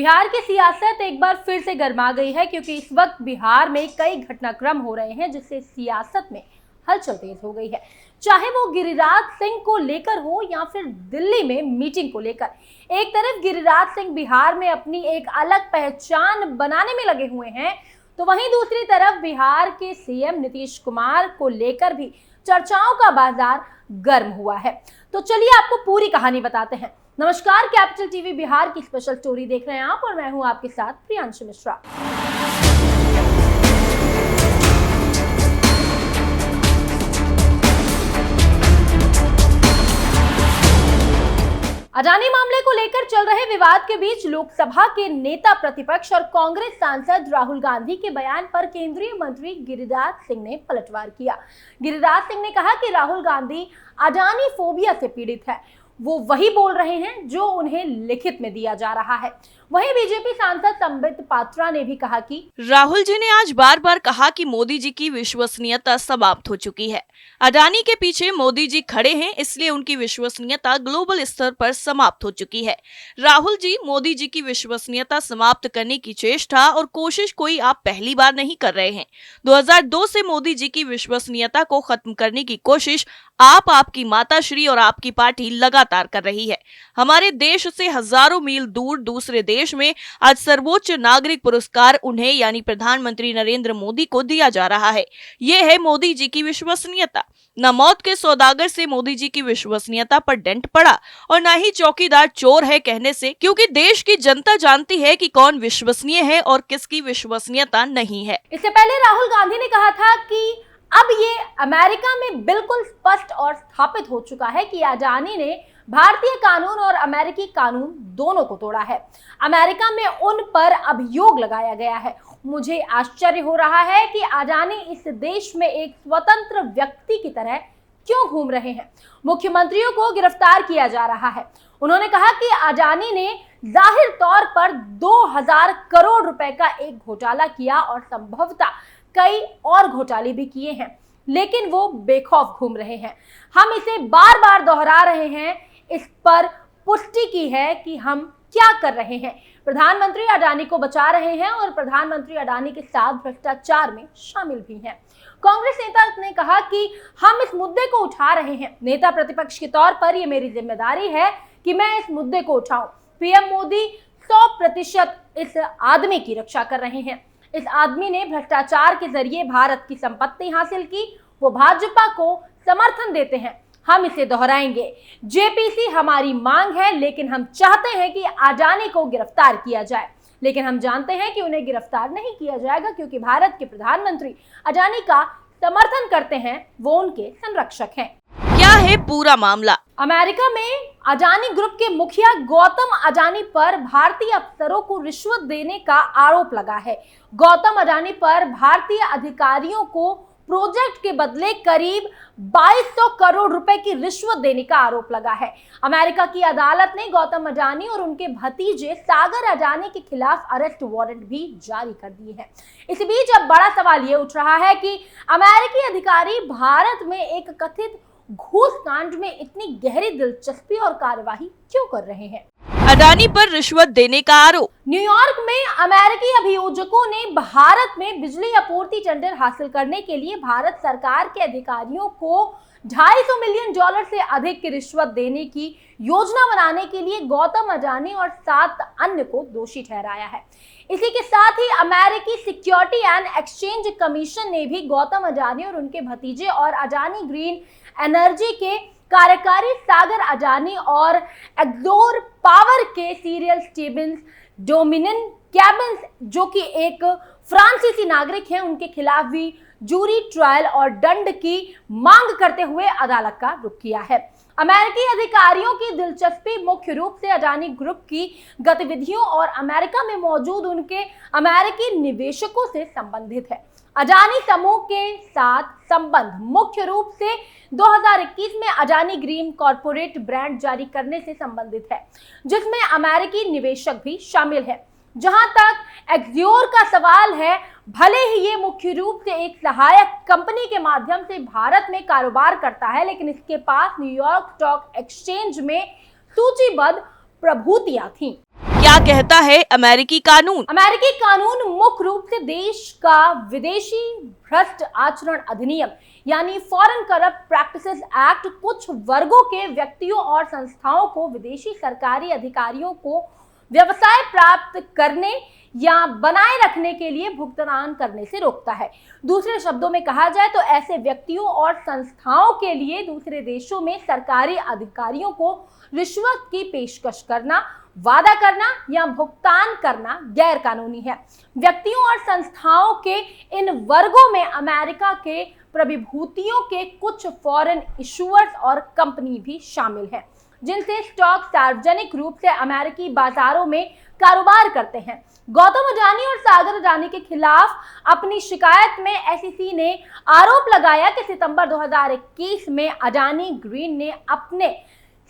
बिहार की सियासत एक बार फिर से गर्मा गई है क्योंकि इस वक्त बिहार में कई घटनाक्रम हो रहे हैं जिससे सियासत में हलचल तेज हो गई है। चाहे वो गिरिराज सिंह को लेकर हो या फिर दिल्ली में मीटिंग को लेकर। एक तरफ गिरिराज सिंह बिहार में अपनी एक अलग पहचान बनाने में लगे हुए हैं, तो वहीं दूसरी तरफ बिहार के सीएम नीतीश कुमार को लेकर भी चर्चाओं का बाजार गर्म हुआ है। तो चलिए आपको पूरी कहानी बताते हैं। नमस्कार, कैपिटल टीवी बिहार की स्पेशल स्टोरी देख रहे हैं आप और मैं हूं आपके साथ प्रियांशु मिश्रा। अडानी मामले को लेकर चल रहे विवाद के बीच लोकसभा के नेता प्रतिपक्ष और कांग्रेस सांसद राहुल गांधी के बयान पर केंद्रीय मंत्री गिरिराज सिंह ने पलटवार किया। गिरिराज सिंह ने कहा कि राहुल गांधी अडानी फोबिया से पीड़ित है, वो वही बोल रहे हैं जो उन्हें लिखित में दिया जा रहा है। वहीं बीजेपी सांसद संबित पात्रा ने भी कहा कि राहुल जी ने आज बार बार कहा कि मोदी जी की विश्वसनीयता समाप्त हो चुकी है। अडानी के पीछे मोदी जी खड़े हैं, इसलिए उनकी विश्वसनीयता ग्लोबल स्तर पर समाप्त हो चुकी है। राहुल जी, मोदी जी की विश्वसनीयता समाप्त करने की चेष्टा और कोशिश कोई आप पहली बार नहीं कर रहे हैं। 2002 से मोदी जी की विश्वसनीयता को खत्म करने की कोशिश आपकी माताश्री और आपकी पार्टी लगातार कर रही है। हमारे देश से हजारों मील दूर दूसरे देश में आज सर्वोच्च नागरिक पुरस्कार उन्हें यानी प्रधानमंत्री नरेंद्र मोदी को दिया जा रहा है। ये है मोदी जी की विश्वसनीयता। न मौत के सौदागर से मोदी जी की विश्वसनीयता पर डेंट पड़ा और न ही चौकीदार चोर है कहने से, क्योंकि देश की जनता जानती है कि कौन विश्वसनीय है और किसकी विश्वसनीयता नहीं है। इससे पहले राहुल गांधी ने कहा था कि अब ये अमेरिका में बिल्कुल स्पष्ट और स्थापित हो चुका है कि अडानी ने भारतीय कानून और अमेरिकी कानून दोनों को तोड़ा है। अमेरिका में उन पर अभियोग लगाया गया है। मुझे आश्चर्य हो रहा है कि अडानी इस देश में एक स्वतंत्र व्यक्ति की तरह क्यों घूम रहे हैं। मुख्यमंत्रियों को गिरफ्तार किया जा रहा है। उन्होंने कहा कि अडानी ने जाहिर तौर पर 2000 करोड़ रुपए का एक घोटाला किया और संभवतः कई और घोटाले भी किए हैं, लेकिन वो बेखौफ घूम रहे हैं। हम इसे बार बार दोहरा रहे हैं, इस पर पुष्टि की है कि हम क्या कर रहे हैं। प्रधानमंत्री अडानी को बचा रहे हैं और प्रधानमंत्री अडानी के साथ भ्रष्टाचार में शामिल भी हैं। कांग्रेस नेता ने कहा कि हम इस मुद्दे को उठा रहे हैं। नेता प्रतिपक्ष के तौर पर यह मेरी जिम्मेदारी है कि मैं इस मुद्दे को उठाऊं। पीएम मोदी 100% इस आदमी की रक्षा कर रहे हैं। इस आदमी ने भ्रष्टाचार के जरिए भारत की संपत्ति हासिल की। वो भाजपा को समर्थन देते हैं। हम इसे दोहराएंगे। जेपीसी हमारी मांग है, लेकिन हम चाहते हैं कि अडानी को गिरफ्तार किया जाए, लेकिन हम जानते हैं कि उन्हें गिरफ्तार नहीं किया जाएगा क्योंकि भारत के प्रधानमंत्री अडानी का समर्थन करते हैं, वो उनके संरक्षक हैं। क्या है पूरा मामला? अमेरिका में अडानी ग्रुप के मुखिया गौतम अडानी पर भारतीय अफसरों को रिश्वत देने का आरोप लगा है। गौतम अडानी पर भारतीय अधिकारियों को प्रोजेक्ट के बदले करीब 2200 करोड़ रुपए की रिश्वत देने का आरोप लगा है। अमेरिका की अदालत ने गौतम अडानी और उनके भतीजे सागर अडानी के खिलाफ अरेस्ट वारंट भी जारी कर दिए हैं। इस बीच अब बड़ा सवाल ये उठ रहा है कि अमेरिकी अधिकारी भारत में एक कथित घूस कांड में इतनी गहरी दिलचस्पी और कार्यवाही क्यों कर रहे हैं। अडानी पर रिश्वत देने का आरोप। न्यूयॉर्क में अमेरिकी अभियोजकों ने भारत में बिजली आपूर्ति टेंडर हासिल करने के लिए भारत सरकार के अधिकारियों को $250 मिलियन से अधिक की रिश्वत देने की योजना बनाने के लिए गौतम अडानी और 7 अन्य को दोषी ठहराया है। इसी के साथ ही अमेरिकी सिक्योरिटी एंड एक्सचेंज कमीशन ने भी गौतम अडानी और उनके भतीजे और अडानी ग्रीन एनर्जी के कार्यकारी सागर अडानी और एक्सोर पावर के सीरियल स्टीवन डोमिनिन कैबिन्स, जो कि एक फ्रांसीसी नागरिक हैं, उनके खिलाफ भी जूरी ट्रायल और दंड की मांग करते हुए अदालत का रुख किया है। अमेरिकी अधिकारियों की दिलचस्पी मुख्य रूप से अडानी ग्रुप की गतिविधियों और अमेरिका में मौजूद उनके अमेरिकी निवेशकों से संबंधित है। अडानी समूह के साथ संबंध मुख्य रूप से 2021 में अडानी ग्रीन कॉर्पोरेट ब्रांड जारी करने से संबंधित है, जिसमें अमेरिकी निवेशक भी शामिल है। जहां तक एक्सोर का सवाल है, भले ही ये मुख्य रूप से एक सहायक कंपनी के माध्यम से भारत में कारोबार करता है, लेकिन इसके पास न्यूयॉर्क स्टॉक एक्सचेंज में सूचीबद्ध प्रभूतियां थीं। क्या कहता है अमेरिकी कानून? अमेरिकी कानून मुख्य रूप से देश का विदेशी भ्रष्ट आचरण अधिनियम यानी फॉरेन करप्ट प्रैक्टिसेस एक्ट कुछ वर्गों के व्यक्तियों और संस्थाओं को विदेशी सरकारी अधिकारियों को व्यवसाय प्राप्त करने या बनाए रखने के लिए भुगतान करने से रोकता है। दूसरे शब्दों में कहा जाए तो ऐसे व्यक्तियों और संस्थाओं के लिए दूसरे देशों में सरकारी अधिकारियों को रिश्वत की पेशकश करना, वादा करना या भुगतान करना गैर कानूनी है। व्यक्तियों और संस्थाओं के इन वर्गों में अमेरिका के प्रतिभूतियों के कुछ फॉरेन इशूअर्स और कंपनी भी शामिल हैं, जिनसे स्टॉक सार्वजनिक रूप से अमेरिकी बाजारों में कारोबार करते हैं। गौतम अडानी और सागर अडानी के खिलाफ अपनी शिकायत में एसईसी ने आरोप लगाया कि सितंबर 2021 में अडानी ग्रीन ने अपने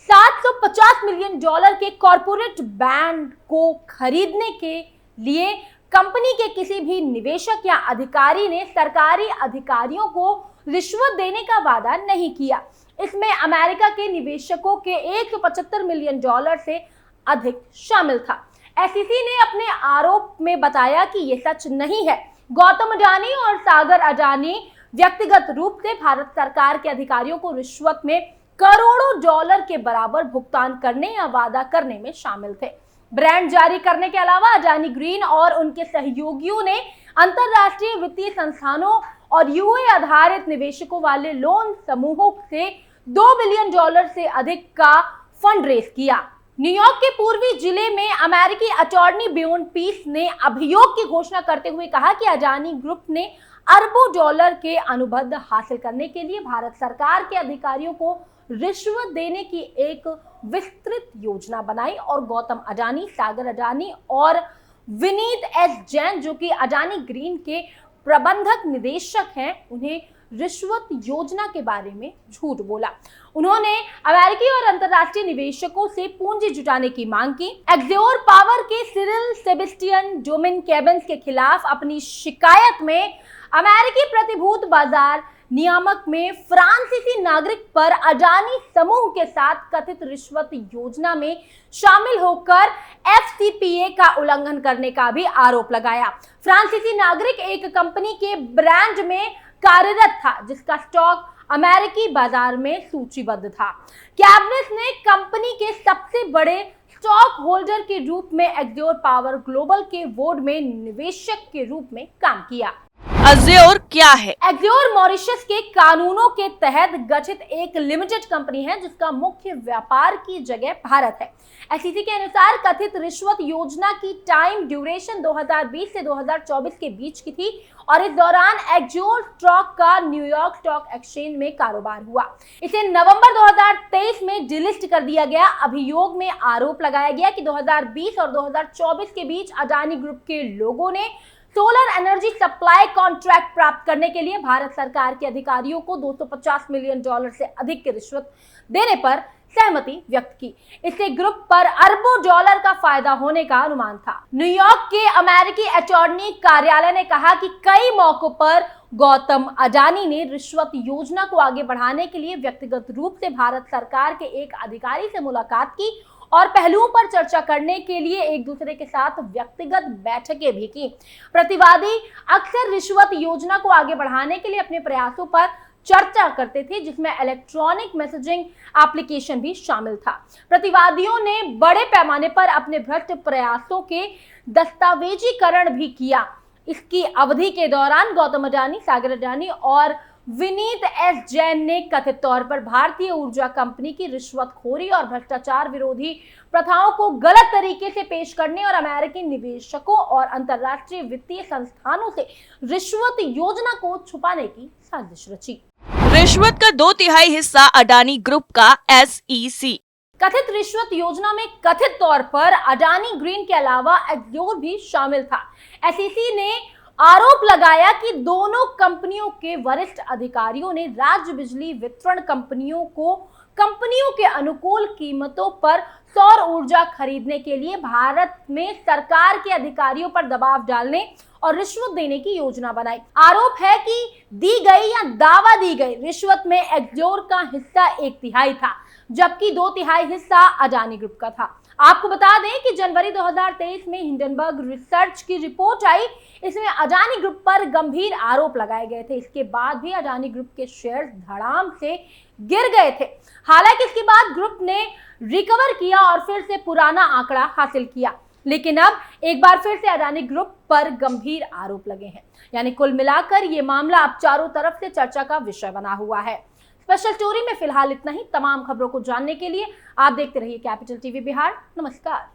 $750 मिलियन के कॉर्पोरेट बॉन्ड को खरीदने के लिए कंपनी के किसी भी निवेशक या अधिकारी ने सरकारी अधिकारियों को रिश्वत देने का वादा नहीं किया। इसमें अमेरिका के निवेशकों के $175 मिलियन से अधिक शामिल था। एसईसी ने अपने आरोप में बताया कि यह सच नहीं है। गौतम अडानी और सागर अडानी व्यक्तिगत रूप से भारत सरकार के अधिकारियों को रिश्वत में करोड़ों डॉलर के बराबर भुगतान करने या वादा करने में शामिल थे। ब्रांड जारी करने के अलावा अडानी ग्रीन और उनके सहयोगियों ने अंतरराष्ट्रीय वित्तीय संस्थानों और यूए आधारित निवेशकों वाले लोन समूहों से $2 बिलियन से अधिक का फंड रेज किया। न्यूयॉर्क के पूर्वी जिले में अमेरिकी अटॉर्नी ब्यून पीस ने अभियोग की घोषणा करते हुए कहा कि अडानी ग्रुप ने अरबों डॉलर के अनुबंध हासिल करने के लिए भारत सरकार के अधिकारियों को रिश्वत देने की एक विस्तृत योजना बनाई और गौतम अडानी, सागर अडानी और विनीत एस जैन जो कि अडानी ग्रीन के प्रबंधक निदेशक हैं, उन्हें रिश्वत योजना के बारे में झूठ बोला। उन्होंने अमेरिकी और अंतर्राष्ट्रीय निवेशकों से पूंजी जुटाने की मांग की। एक्सोर पावर के सिरिल सेबेस्टियन डोमिन केबन्स के खिलाफ अपनी शिकायत में अमेरिकी प्रतिभूत बाजार नियामक में फ्रांसीसी नागरिक पर अडानी समूह के साथ कथित रिश्वत योजना में शामिल होकर एफसीपीए का उल्लंघन करने का भी आरोप लगाया। फ्रांसीसी नागरिक एक कंपनी के ब्रांड में कार्यरत था जिसका स्टॉक अमेरिकी बाजार में सूचीबद्ध था। कैबिनेट ने कंपनी के सबसे बड़े स्टॉक होल्डर के रूप में एक्सोर पावर ग्लोबल के बोर्ड में निवेशक के रूप में काम किया। एक्सोर क्या है? एक्सोर मॉरिशस के कानूनों के तहत गठित एक लिमिटेड कंपनी है जिसका मुख्य व्यापार की जगह भारत है। एसईसी के अनुसार कथित रिश्वत योजना की टाइम ड्यूरेशन 2020 से 2024 के बीच की थी और इस दौरान एक्सोर स्टॉक का न्यूयॉर्क स्टॉक एक्सचेंज में कारोबार हुआ। इसे नवंबर 2023 में डिलिस्ट कर दिया गया। अभियोग में आरोप लगाया गया कि 2020 और 2024 के बीच अडानी ग्रुप के लोगों ने सोलर एनर्जी सप्लाई कॉन्ट्रैक्ट प्राप्त करने के लिए भारत सरकार के अधिकारियों को $250 मिलियन से अधिक की रिश्वत देने पर सहमति व्यक्त की। इससे ग्रुप पर अरबों डॉलर का फायदा होने का अनुमान था। न्यूयॉर्क के अमेरिकी अटॉर्नी कार्यालय ने कहा कि कई मौकों पर गौतम अडानी ने रिश्वत योजना को आगे बढ़ाने के लिए व्यक्तिगत रूप से भारत सरकार के एक अधिकारी से मुलाकात की और पहलुओं पर चर्चा करने के लिए एक दूसरे के साथ व्यक्तिगत बैठकें भी की। प्रतिवादी अक्सर रिश्वत योजना को आगे बढ़ाने के लिए अपने प्रयासों पर चर्चा करते थे जिसमें इलेक्ट्रॉनिक मैसेजिंग एप्लीकेशन भी शामिल था। प्रतिवादियों ने बड़े पैमाने पर अपने भ्रष्ट प्रयासों के दस्तावेजीकरण भी किया। इसकी अवधि के दौरान गौतम अडानी, सागर अडानी और विनीत एस जैन ने कथित तौर पर भारतीय ऊर्जा कंपनी की रिश्वतखोरी और भ्रष्टाचार विरोधी प्रथाओं को गलत तरीके से पेश करने और अमेरिकी निवेशकों और अंतर्राष्ट्रीय वित्तीय संस्थानों से रिश्वत योजना को छुपाने की साजिश रची। रिश्वत का 2/3 हिस्सा अडानी ग्रुप का एसईसी। कथित रिश्वत योजना में कथित तौर पर अडानी ग्रीन के अलावा एक्सोर भी शामिल था। एसईसी ने आरोप लगाया कि दोनों कंपनियों के वरिष्ठ अधिकारियों ने राज्य बिजली वितरण कंपनियों को कंपनियों के अनुकूल कीमतों पर सौर ऊर्जा खरीदने के लिए भारत में सरकार के अधिकारियों पर दबाव डालने और रिश्वत देने की योजना बनाई। आरोप है कि दी गई या दावा दी गई रिश्वत में एक्सोर का हिस्सा 1/3 था, जबकि 2/3 हिस्सा अडानी ग्रुप का था। आपको बता दें कि जनवरी 2023 में हिंडनबर्ग रिसर्च की रिपोर्ट आई। इसमें अडानी ग्रुप पर गंभीर आरोप लगाए गए थे। इसके बाद भी अडानी ग्रुप के शेयर धड़ाम से गिर गए थे। हालांकि इसके बाद ग्रुप ने रिकवर किया और फिर से पुराना आंकड़ा हासिल किया, लेकिन अब एक बार फिर से अडानी ग्रुप पर गंभीर आरोप लगे हैं। यानी कुल मिलाकर ये मामला अब चारों तरफ से चर्चा का विषय बना हुआ है। स्पेशल स्टोरी में फिलहाल इतना ही। तमाम खबरों को जानने के लिए आप देखते रहिए कैपिटल टीवी बिहार। नमस्कार।